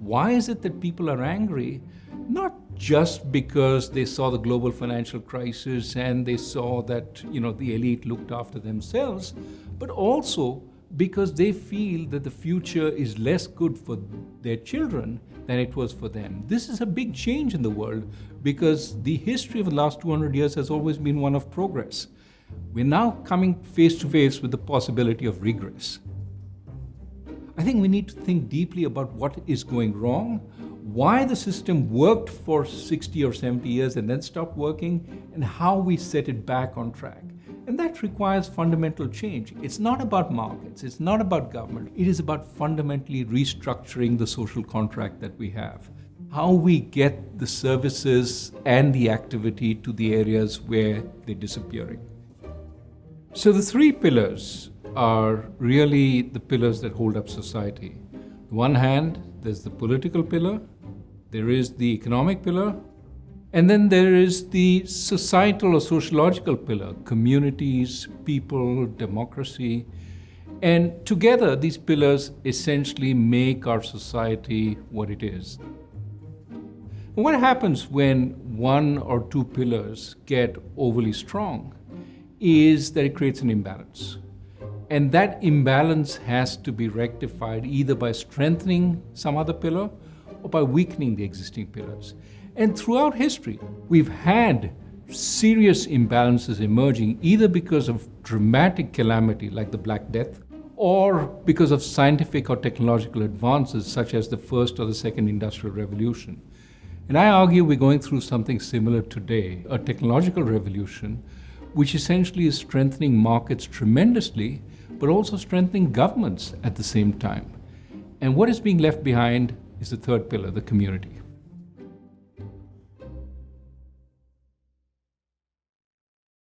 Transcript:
Why is it that people are angry? Not just because they saw the global financial crisis and they saw that, the elite looked after themselves, but also because they feel that the future is less good for their children than it was for them. This is a big change in the world because the history of the last 200 years has always been one of progress. We're now coming face to face with the possibility of regress. I think we need to think deeply about what is going wrong, why the system worked for 60 or 70 years and then stopped working, and how we set it back on track. And that requires fundamental change. It's not about markets, it's not about government. It is about fundamentally restructuring the social contract that we have. How we get the services and the activity to the areas where they're disappearing. So the three pillars are really the pillars that hold up society. On one hand, there's the political pillar, there is the economic pillar, and then there is the societal or sociological pillar, communities, people, democracy. And together, these pillars essentially make our society what it is. What happens when one or two pillars get overly strong is that it creates an imbalance. And that imbalance has to be rectified either by strengthening some other pillar or by weakening the existing pillars. And throughout history, we've had serious imbalances emerging either because of dramatic calamity like the Black Death or because of scientific or technological advances such as the first or the second industrial revolution. And I argue we're going through something similar today, a technological revolution, which essentially is strengthening markets tremendously, but also strengthening governments at the same time. And what is being left behind is the third pillar, the community.